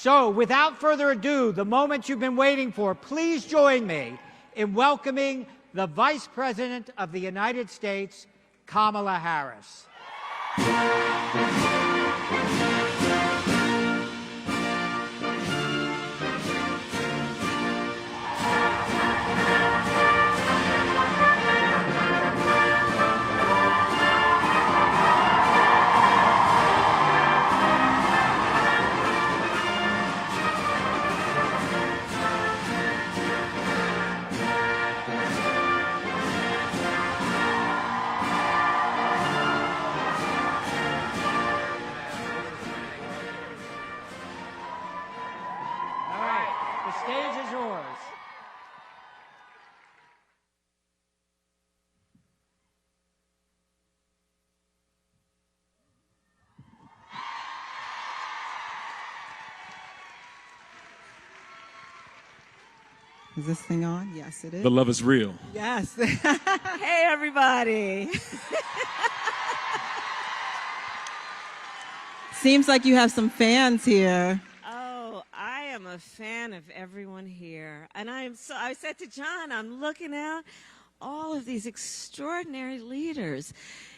So, without further ado, the moment you've been waiting for, please join me in welcoming the Vice President of the United States, Kamala Harris. The stage is yours. Is this thing on? Yes, it is. The love is real. Yes. Hey, everybody. Seems like you have some fans here. I am a fan of everyone here. And I said to John, I'm looking out all of these extraordinary leaders.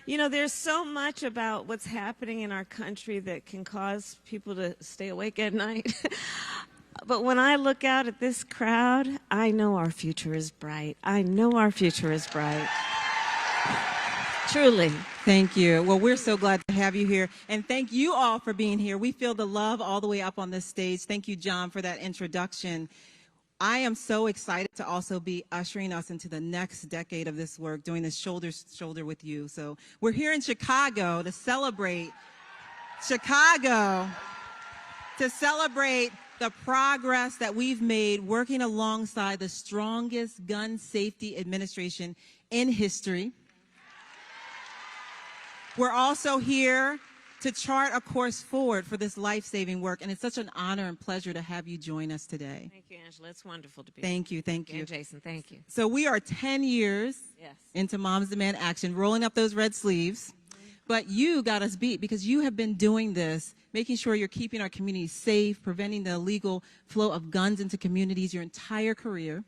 You know, there's so much about what's happening in our country that can cause people to stay awake at night. But when I look out at this crowd, I know our future is bright. I know our future is bright. Truly. Thank you. Well, we're so glad to have you here. And thank you all for being here. We feel the love all the way up on this stage. Thank you, John, for that introduction. I am so excited to also be ushering us into the next decade of this work, doing this shoulder to shoulder with you. So we're here in Chicago to celebrate the progress that we've made working alongside the strongest gun safety administration in history. We're also here to chart a course forward for this life-saving work, and it's such an honor and pleasure to have you join us today. Thank you, Angela. It's wonderful to be Thank you, thank you. And Jason, thank you. So we are 10 years into Moms Demand Action, rolling up those red sleeves, but you got us beat because you have been doing this, making sure you're keeping our communities safe, preventing the illegal flow of guns into communities your entire career.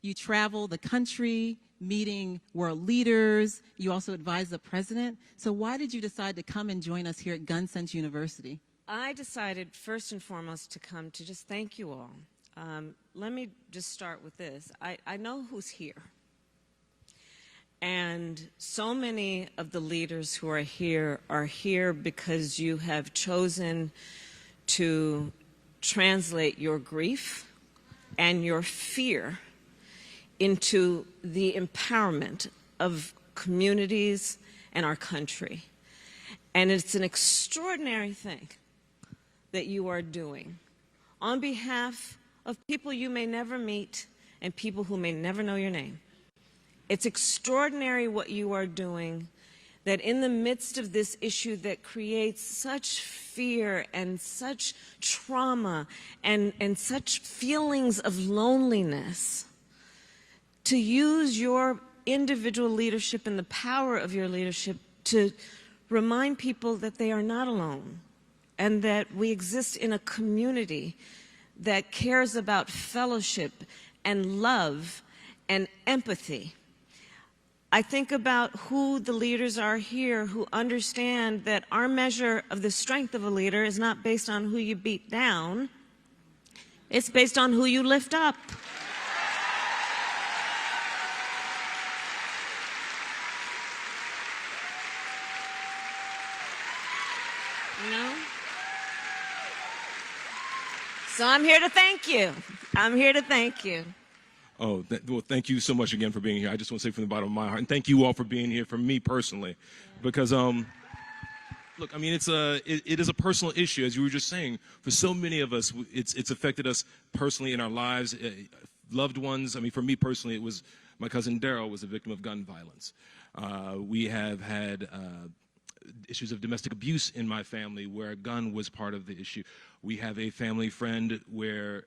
You travel the country, meeting world leaders. You also advise the president. So why did you decide to come and join us here at Gun Sense University? I decided first and foremost to come to just thank you all. Let me just start with this. I know who's here. And so many of the leaders who are here because you have chosen to translate your grief and your fear into the empowerment of communities and our country. And it's an extraordinary thing that you are doing on behalf of people you may never meet and people who may never know your name. It's extraordinary what you are doing, that in the midst of this issue that creates such fear and such trauma and such feelings of loneliness, to use your individual leadership and the power of your leadership to remind people that they are not alone and that we exist in a community that cares about fellowship and love and empathy. I think about who the leaders are here who understand that our measure of the strength of a leader is not based on who you beat down, it's based on who you lift up. You know? So I'm here to thank you. I'm here to thank you. Oh, well, thank you so much again for being here. I just want to say from the bottom of my heart, and thank you all for being here for me personally, because look, I mean, it is a personal issue, as you were just saying. For so many of us, it's affected us personally in our lives, loved ones. I mean, for me personally, it was my cousin Daryl was a victim of gun violence. We have had issues of domestic abuse in my family where a gun was part of the issue. We have a family friend where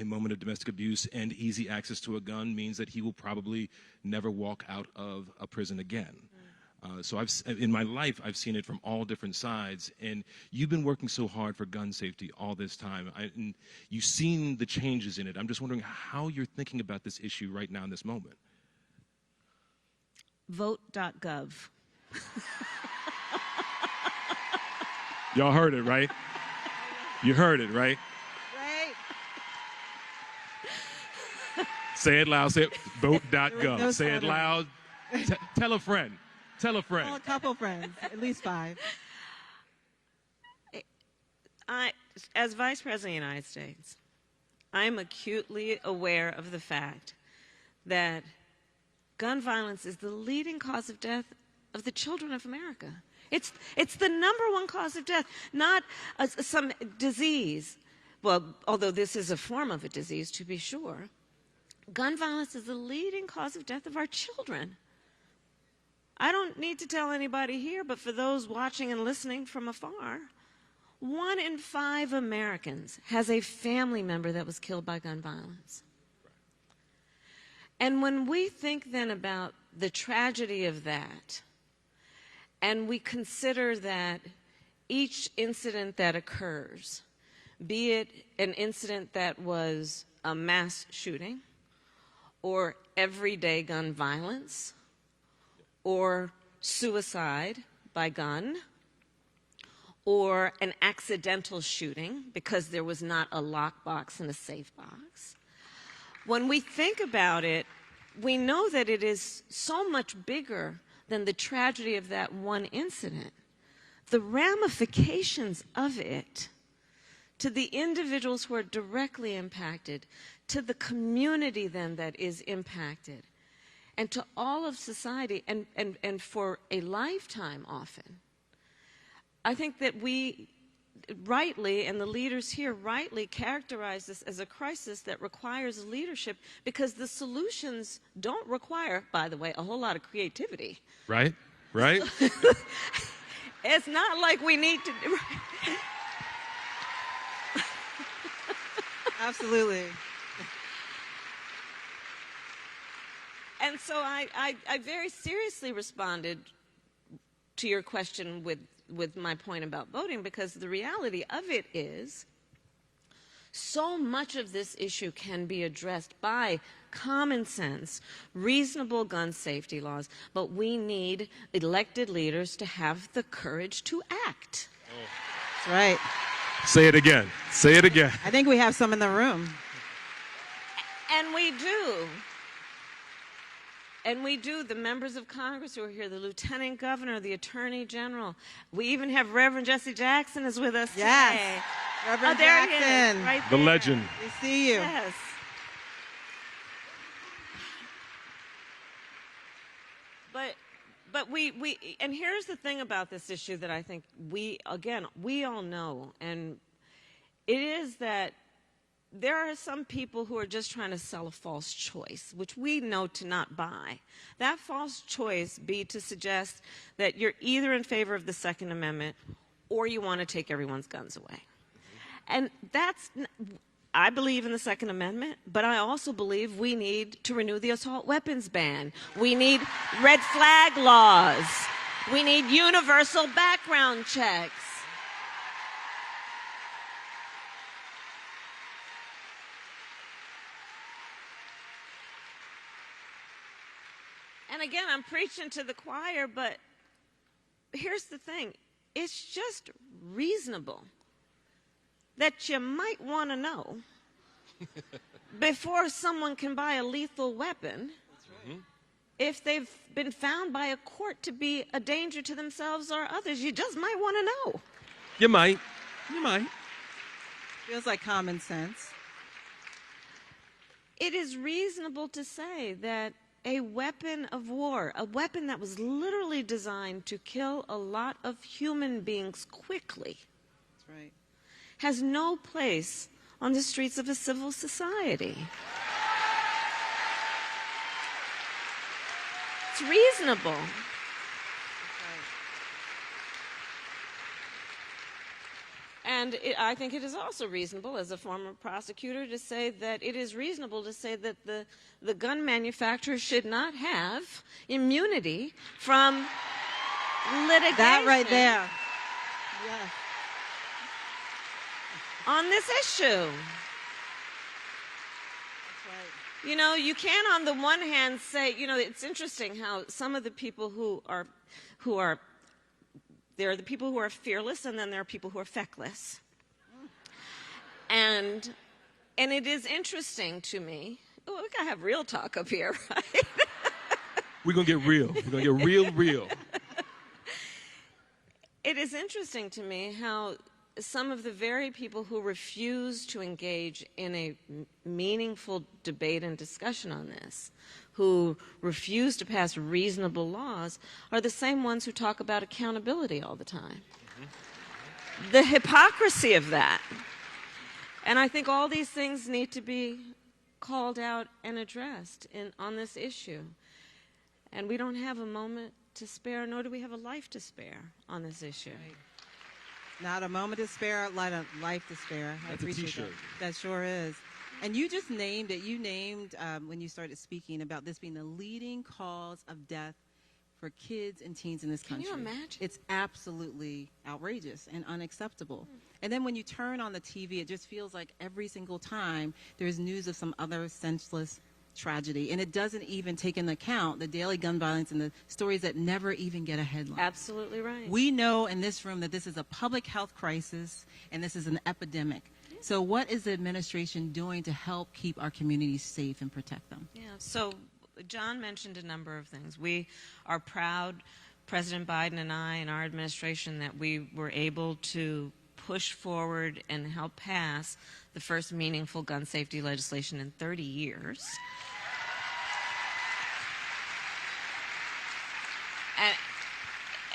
a moment of domestic abuse and easy access to a gun means that he will probably never walk out of a prison again. So in my life, I've seen it from all different sides. And you've been working so hard for gun safety all this time. And you've seen the changes in it. I'm just wondering how you're thinking about this issue right now in this moment. Vote.gov. Y'all heard it, right? You heard it, right? Right. Say it loud. Say it. Vote.gov. No Say it stuttering. loud. Tell a friend. Tell a friend. Well, a couple friends, at least 5. As Vice President of the United States, I'm acutely aware of the fact that gun violence is the leading cause of death of the children of America. It's the #1 cause of death, not some disease. Well, although this is a form of a disease, to be sure. Gun violence is the leading cause of death of our children. I don't need to tell anybody here, but for those watching and listening from afar, 1 in 5 Americans has a family member that was killed by gun violence. And when we think then about the tragedy of that, and we consider that each incident that occurs, be it an incident that was a mass shooting, or everyday gun violence, or suicide by gun, or an accidental shooting because there was not a lockbox and a safe box. When we think about it, we know that it is so much bigger than the tragedy of that one incident. The ramifications of it to the individuals who are directly impacted, to the community then that is impacted, and to all of society, and for a lifetime often. I think that we rightly, and the leaders here rightly, characterize this as a crisis that requires leadership, because the solutions don't require, by the way, a whole lot of creativity. Right? Right? It's not like we need to... Absolutely. And so I very seriously responded to your question with my point about voting, because the reality of it is so much of this issue can be addressed by common sense, reasonable gun safety laws, but we need elected leaders to have the courage to act. That's right. Say it again. Say it again. I think we have some in the room. And we do. And we do, the members of Congress who are here, the Lieutenant Governor, the Attorney General. We even have Reverend Jesse Jackson is with us today. Reverend there he is, Jackson. right The there. legend. We see you. Yes. But we and here's the thing about this issue that I think we all know, and it is that there are some people who are just trying to sell a false choice, which we know to not buy. That false choice be to suggest that you're either in favor of the Second Amendment or you want to take everyone's guns away. And I believe in the Second Amendment, but I also believe we need to renew the assault weapons ban. We need red flag laws. We need universal background checks. And again, I'm preaching to the choir, but here's the thing. It's just reasonable that you might want to know before someone can buy a lethal weapon if they've been found by a court to be a danger to themselves or others. You just might want to know. You might. You might. Feels like common sense. It is reasonable to say that a weapon of war, a weapon that was literally designed to kill a lot of human beings quickly, That's right. has no place on the streets of a civil society. It's reasonable. And I think it is also reasonable, as a former prosecutor, to say that it is reasonable to say that the gun manufacturers should not have immunity from litigation. That right there. Yes. On this issue. You know, you can on the one hand say, you know, it's interesting how some of the people there are the people who are fearless, and then there are people who are feckless. And it is interesting to me. Oh, we gotta have real talk up here, right? We're gonna get real. We're gonna get real. It is interesting to me how some of the very people who refuse to engage in a meaningful debate and discussion on this, who refuse to pass reasonable laws, are the same ones who talk about accountability all the time. Mm-hmm. The hypocrisy of that. And I think all these things need to be called out and addressed on this issue. And we don't have a moment to spare, nor do we have a life to spare on this issue. Right. Not a moment to spare, life to spare. I That's a appreciate t-shirt. That sure is. And you just named it. You named, when you started speaking, about this being the leading cause of death for kids and teens in this country. Can you imagine? It's absolutely outrageous and unacceptable. And then when you turn on the TV, it just feels like every single time there's news of some other senseless tragedy. And it doesn't even take into account the daily gun violence and the stories that never even get a headline. Absolutely right. We know in this room that this is a public health crisis and this is an epidemic. So what is the administration doing to help keep our communities safe and protect them? Yeah, so John mentioned a number of things. We are proud, President Biden and I and our administration, that we were able to push forward and help pass the first meaningful gun safety legislation in 30 years.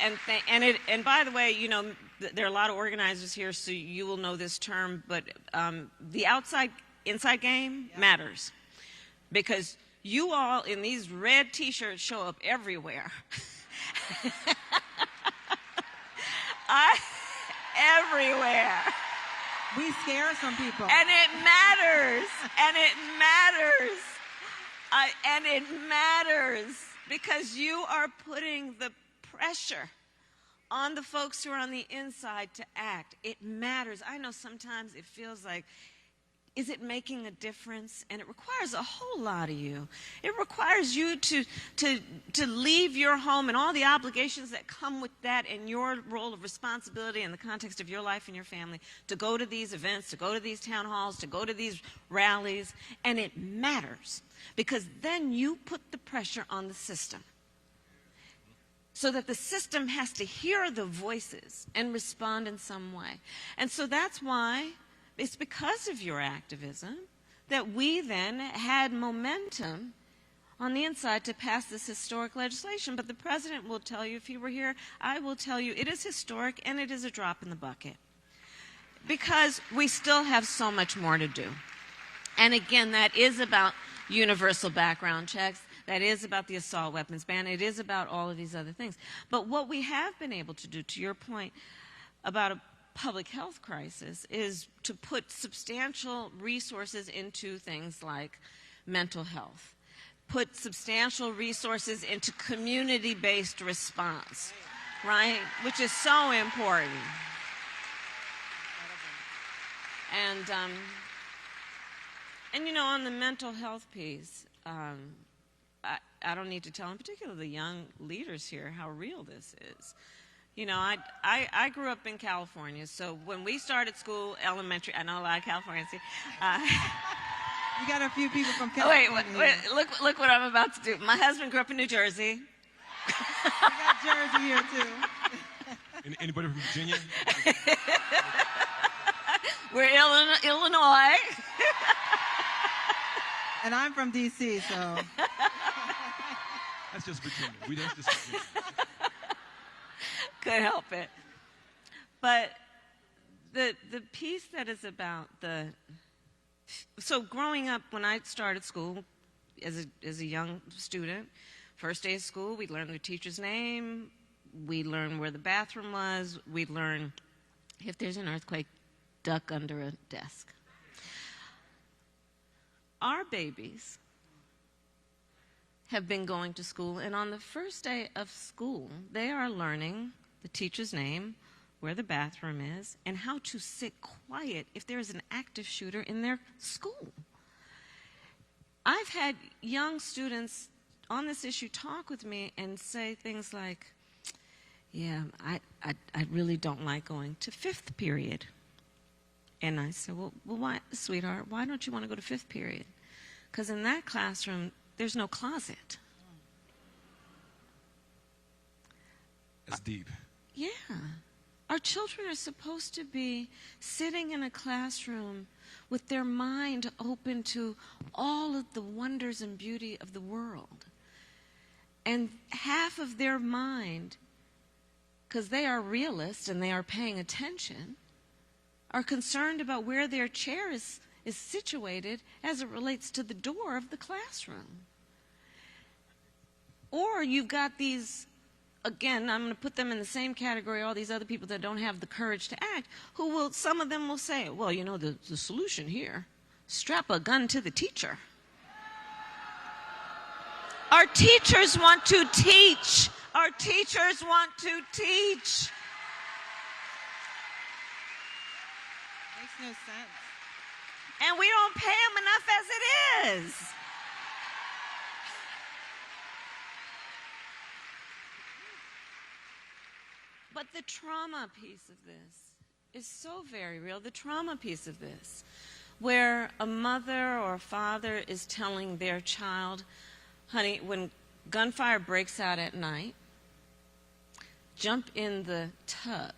And by the way, you know, there are a lot of organizers here, so you will know this term, but the inside game matters, because you all in these red T-shirts show up everywhere. Everywhere. We scare some people. And it matters. And it matters. And it matters because you are putting the pressure on the folks who are on the inside to act. It matters. I know sometimes it feels like, is it making a difference? And it requires a whole lot of you. It requires you to leave your home and all the obligations that come with that, and your role of responsibility in the context of your life and your family, to go to these events, to go to these town halls, to go to these rallies. And it matters because then you put the pressure on the system, so that the system has to hear the voices and respond in some way. And so that's why it's because of your activism that we then had momentum on the inside to pass this historic legislation. But the president will tell you, if he were here, I will tell you, it is historic and it is a drop in the bucket, because we still have so much more to do. And again, that is about universal background checks. That is about the assault weapons ban. It is about all of these other things. But what we have been able to do, to your point about a public health crisis, is to put substantial resources into things like mental health, put substantial resources into community-based response, right? Which is so important. And you know, on the mental health piece, I don't need to tell, in particular the young leaders here, how real this is. You know, I grew up in California, so when we started school, elementary, I know a lot of Californians here. You got a few people from California. Wait, look what I'm about to do. My husband grew up in New Jersey. We got Jersey here, too. Anybody from Virginia? We're Illinois. And I'm from D.C., so. That's just Virginia. That's just Virginia. Couldn't help it. But the piece that is about so growing up, when I started school as a young student, first day of school, we'd learn the teacher's name, we'd learn where the bathroom was, we'd learn if there's an earthquake, duck under a desk. Our babies have been going to school, and on the first day of school, they are learning the teacher's name, where the bathroom is, and how to sit quiet if there is an active shooter in their school. I've had young students on this issue talk with me and say things like, yeah, I really don't like going to fifth period. And I said, well, why, sweetheart, why don't you want to go to fifth period? Because in that classroom, there's no closet. That's deep. Yeah. Our children are supposed to be sitting in a classroom with their mind open to all of the wonders and beauty of the world. And half of their mind, because they are realists and they are paying attention, are concerned about where their chair is situated as it relates to the door of the classroom. Or you've got these, again, I'm going to put them in the same category, all these other people that don't have the courage to act, who will, some of them will say, well, you know, the solution here, strap a gun to the teacher. Our teachers want to teach. Our teachers want to teach. Makes no sense. And we don't pay them enough as it is. But the trauma piece of this is so very real. The trauma piece of this, where a mother or a father is telling their child, honey, when gunfire breaks out at night, jump in the tub.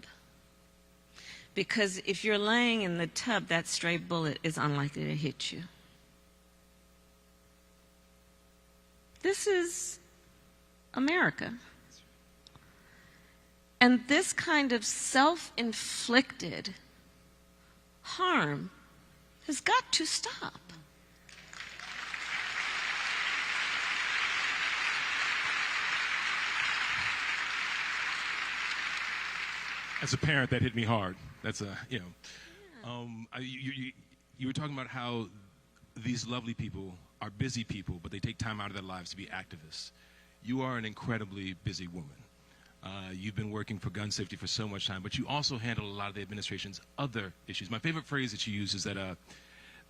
Because if you're laying in the tub, that stray bullet is unlikely to hit you. This is America. And this kind of self-inflicted harm has got to stop. As a parent, that hit me hard. That's a, you know, you were talking about how these lovely people are busy people, but they take time out of their lives to be activists. You are an incredibly busy woman. You've been working for gun safety for so much time, but you also handle a lot of the administration's other issues. My favorite phrase that you use is that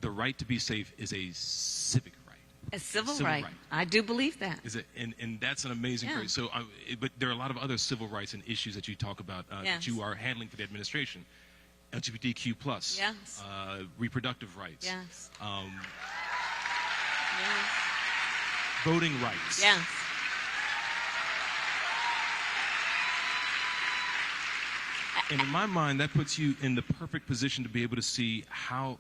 the right to be safe is a civic right. A civil right. I do believe that. Is it? And that's an amazing phrase. So, but there are a lot of other civil rights and issues that you talk about that you are handling for the administration. LGBTQ+, yes. Reproductive rights, yes. Yes. Voting rights. Yes. And in my mind, that puts you in the perfect position to be able to see how,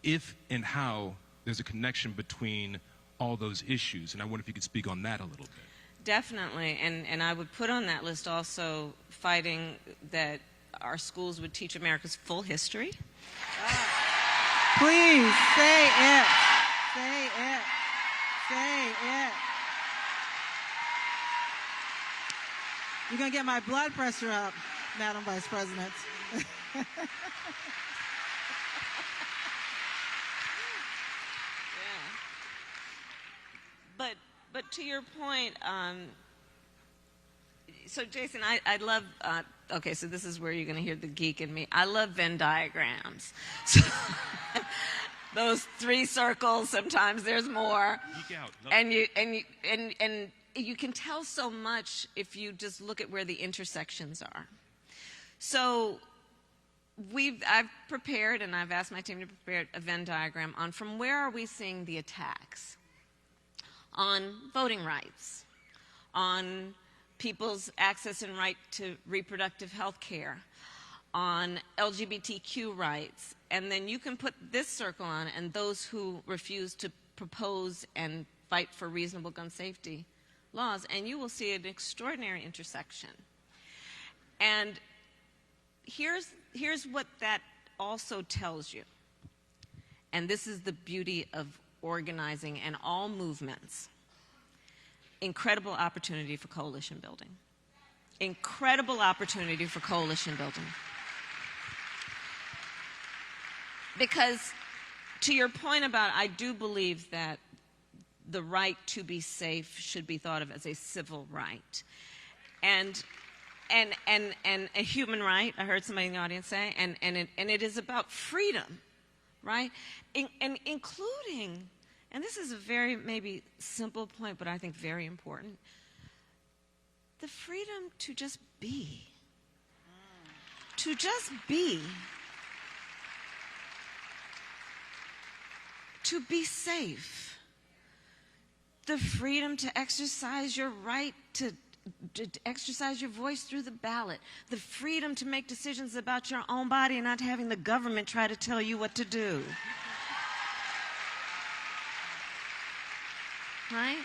if and how, there's a connection between all those issues. And I wonder if you could speak on that a little bit. Definitely. And I would put on that list also fighting that our schools would teach America's full history. Please say it. Say it. Say it. You're going to get my blood pressure up, Madam Vice President. Yeah. But to your point, so Jason, I love, okay, so this is where you're going to hear the geek in me. I love Venn diagrams. So, those 3 circles, sometimes there's more. Geek out. And you can tell so much if you just look at where the intersections are. So I've prepared, and I've asked my team to prepare a Venn diagram on from where are we seeing the attacks? On voting rights, on people's access and right to reproductive health care, on LGBTQ rights, and then you can put this circle on it, and those who refuse to propose and fight for reasonable gun safety laws, and you will see an extraordinary intersection. And here's what that also tells you, and this is the beauty of organizing and all movements. Incredible opportunity for coalition building. Incredible opportunity for coalition building. Because to your point about, I do believe that the right to be safe should be thought of as a civil right. And a human right, I heard somebody in the audience say, and it is about freedom, right? And including, and this is a very maybe simple point, but I think very important, the freedom to just be. To just be. To be safe. The freedom to exercise your right to exercise your voice through the ballot. The freedom to make decisions about your own body and not having the government try to tell you what to do. Right?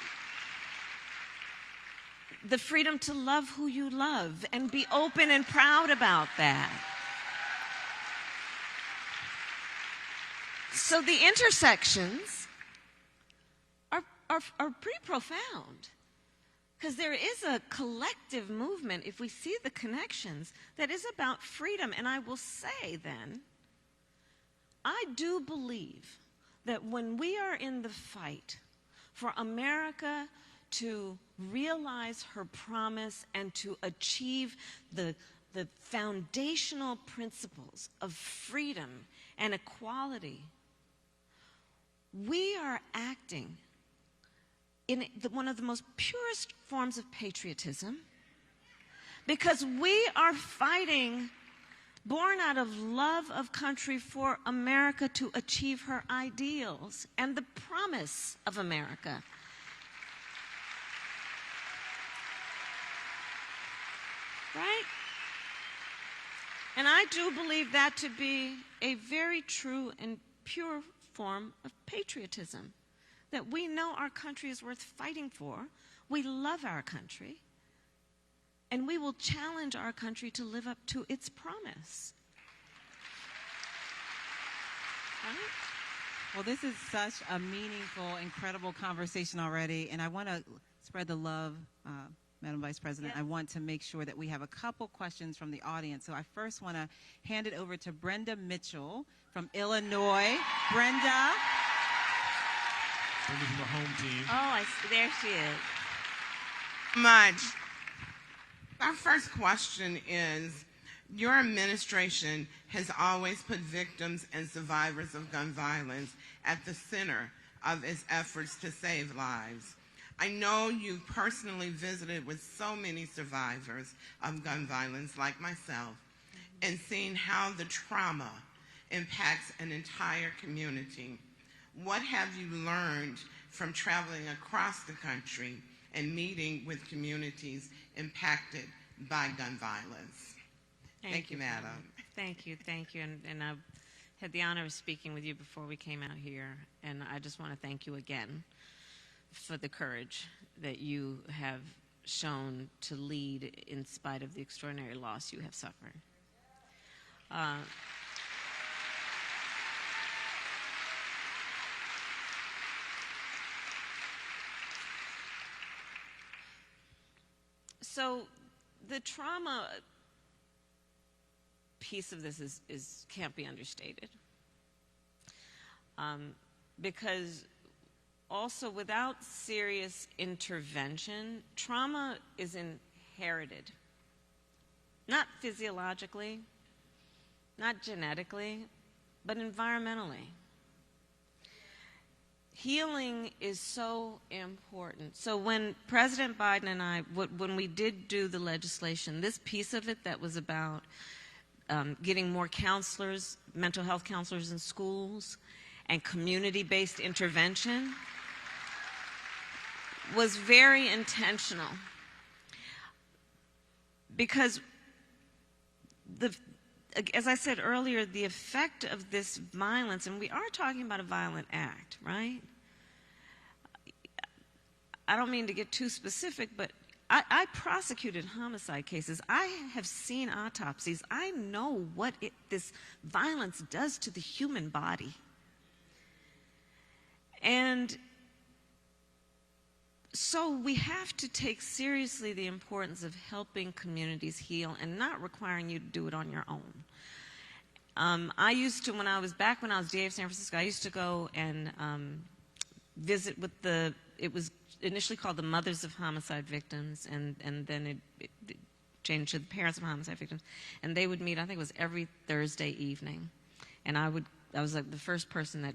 The freedom to love who you love and be open and proud about that. So the intersections are pretty profound, because there is a collective movement, if we see the connections, that is about freedom. And I will say then, I do believe that when we are in the fight for America to realize her promise and to achieve the foundational principles of freedom and equality, we are acting in one of the most purest forms of patriotism, because we are fighting, born out of love of country, for America to achieve her ideals and the promise of America. Right? And I do believe that to be a very true and pure form of patriotism, that we know our country is worth fighting for, we love our country, and we will challenge our country to live up to its promise. Right? Well, this is such a meaningful, incredible conversation already, and I want to spread the love, Madam Vice President. Yes. I want to make sure that we have a couple questions from the audience. So I first want to hand it over to Brenda Mitchell from Illinois. Brenda. Brenda's from the home team. Oh, I see. There she is. Much. Our first question is, your administration has always put victims and survivors of gun violence at the center of its efforts to save lives. I know you've personally visited with so many survivors of gun violence like myself, and seen how the trauma impacts an entire community. What have you learned from traveling across the country and meeting with communities impacted by gun violence? Thank you, Madam. Thank you. And I've had the honor of speaking with you before we came out here, and I just want to thank you again for the courage that you have shown to lead in spite of the extraordinary loss you have suffered. So the trauma piece of this can't be understated, because also without serious intervention, trauma is inherited, not physiologically, not genetically, but environmentally. Healing is so important. So when President Biden and I, when we did do the legislation, this piece of it that was about getting more counselors, mental health counselors in schools, and community-based intervention was very intentional, because as I said earlier, the effect of this violence, and we are talking about a violent act, right? I don't mean to get too specific, but I prosecuted homicide cases. I have seen autopsies. I know what this violence does to the human body. And so we have to take seriously the importance of helping communities heal and not requiring you to do it on your own. I used to, when I was DA of San Francisco, I used to go and visit with the it was initially called the Mothers of Homicide Victims, and then it changed to the Parents of Homicide Victims. And they would meet, I think it was every Thursday evening. And I was like the first person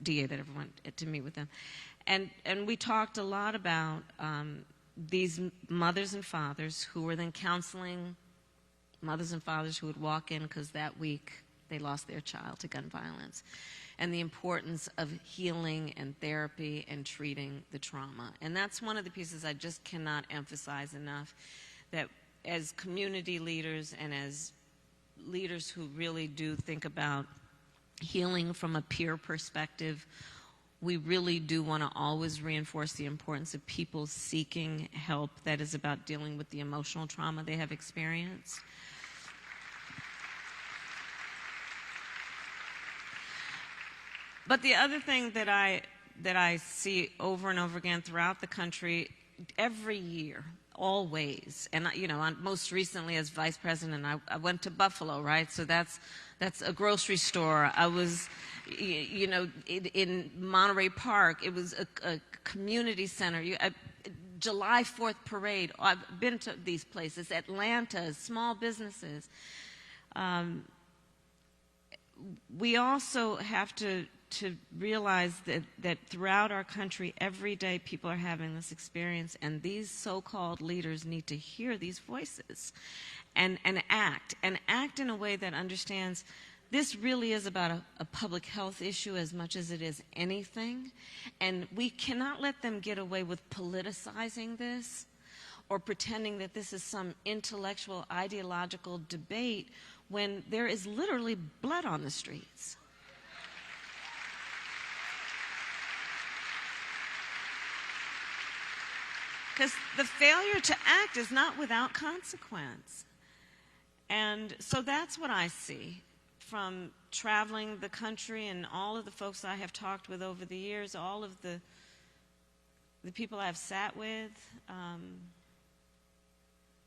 DA that ever went to meet with them. And we talked a lot about these mothers and fathers who were then counseling mothers and fathers who would walk in because that week they lost their child to gun violence, and the importance of healing and therapy and treating the trauma. And that's one of the pieces I just cannot emphasize enough, that as community leaders and as leaders who really do think about healing from a peer perspective, we really do want to always reinforce the importance of people seeking help that is about dealing with the emotional trauma they have experienced. But the other thing that I see over and over again throughout the country, every year, always, and you know, most recently as vice president, I went to Buffalo, right? So that's a grocery store. I was, you know, in Monterey Park. It was a community center. July 4th parade. I've been to these places. Atlanta, small businesses. We also have to realize that throughout our country, every day people are having this experience, and these so-called leaders need to hear these voices and act in a way that understands this really is about a public health issue as much as it is anything, and we cannot let them get away with politicizing this or pretending that this is some intellectual, ideological debate when there is literally blood on the streets. Because the failure to act is not without consequence. And so that's what I see from traveling the country and all of the folks I have talked with over the years, all of the people I've sat with.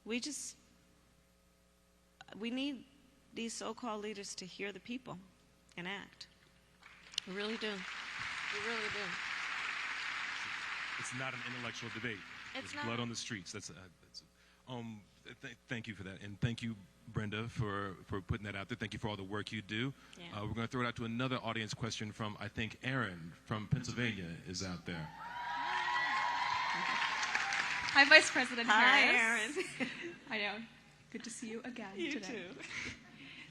We need these so-called leaders to hear the people and act. We really do. We really do. It's not an intellectual debate. There's blood on the streets. Thank you for that, and thank you, Brenda, for putting that out there. Thank you for all the work you do. Yeah. We're going to throw it out to another audience question from, I think, Aaron from Pennsylvania is out there. Hi, Vice President Harris. Hi, Aaron. I know. Good to see you again You today. too.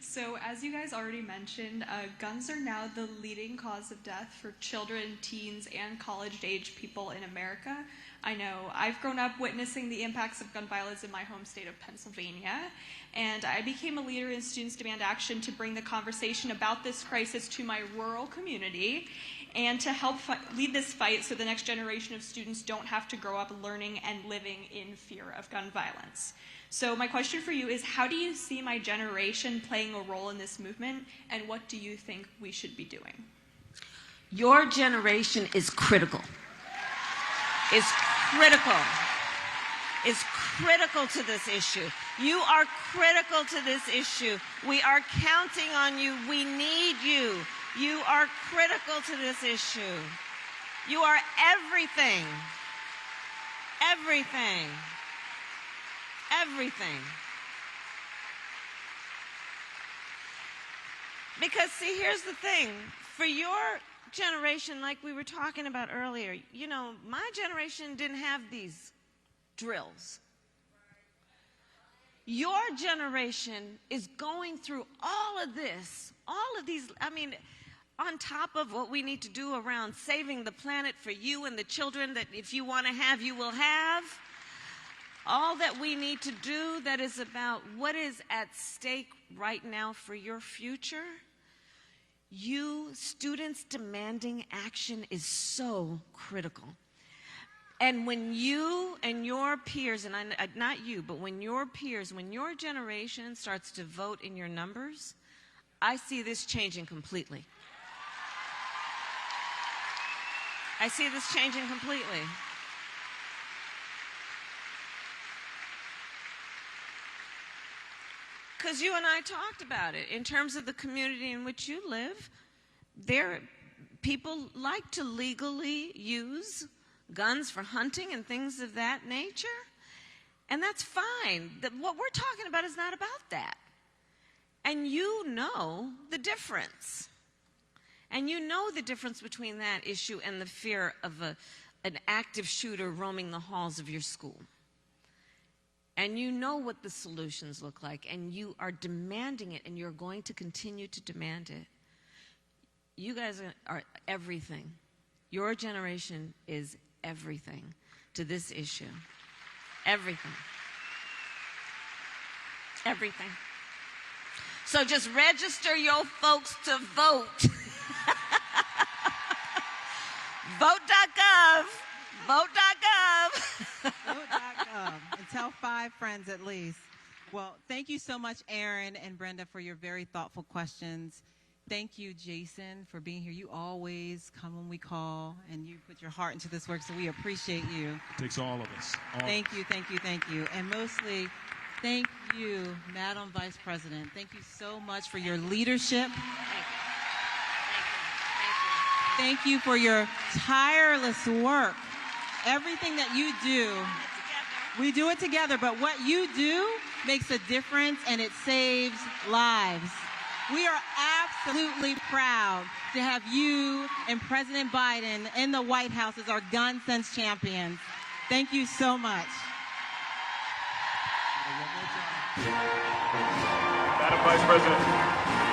So, as you guys already mentioned, guns are now the leading cause of death for children, teens, and college-age people in America. I know I've grown up witnessing the impacts of gun violence in my home state of Pennsylvania, and I became a leader in Students Demand Action to bring the conversation about this crisis to my rural community and to help lead this fight so the next generation of students don't have to grow up learning and living in fear of gun violence. So my question for you is, how do you see my generation playing a role in this movement, and what do you think we should be doing? Your generation is critical. Is critical. Is critical to this issue. You are critical to this issue. We are counting on you. We need you. You are critical to this issue. You are everything. Everything. Everything. Because, see, here's the thing. For your generation, like we were talking about earlier, you know, my generation didn't have these drills. Your generation is going through all of this, all of these, I mean, on top of what we need to do around saving the planet for you and the children that if you want to have, you will have. All that we need to do that is about what is at stake right now for your future. You, students demanding action is so critical. And when you and your peers, and not you, but when your peers, when your generation starts to vote in your numbers, I see this changing completely. I see this changing completely. Because you and I talked about it. In terms of the community in which you live, people like to legally use guns for hunting and things of that nature. And that's fine. What we're talking about is not about that. And you know the difference. And you know the difference between that issue and the fear of an active shooter roaming the halls of your school. And you know what the solutions look like, and you are demanding it, and you're going to continue to demand it. You guys are everything. Your generation is everything to this issue. Everything. Everything. So just register your folks to vote. Vote.gov. Vote.gov. Vote.gov. And tell 5 friends at least. Well, thank you so much, Aaron and Brenda, for your very thoughtful questions. Thank you, Jason, for being here. You always come when we call, and you put your heart into this work, so we appreciate you. It takes all of us. Thank you, thank you, thank you. And mostly, thank you, Madam Vice President. Thank you so much for your leadership. Thank you for your tireless work. Everything that you do, we do it together, but what you do makes a difference, and it saves lives. We are absolutely proud to have you and President Biden in the White House as our gun sense champions. Thank you so much. Madam Vice President.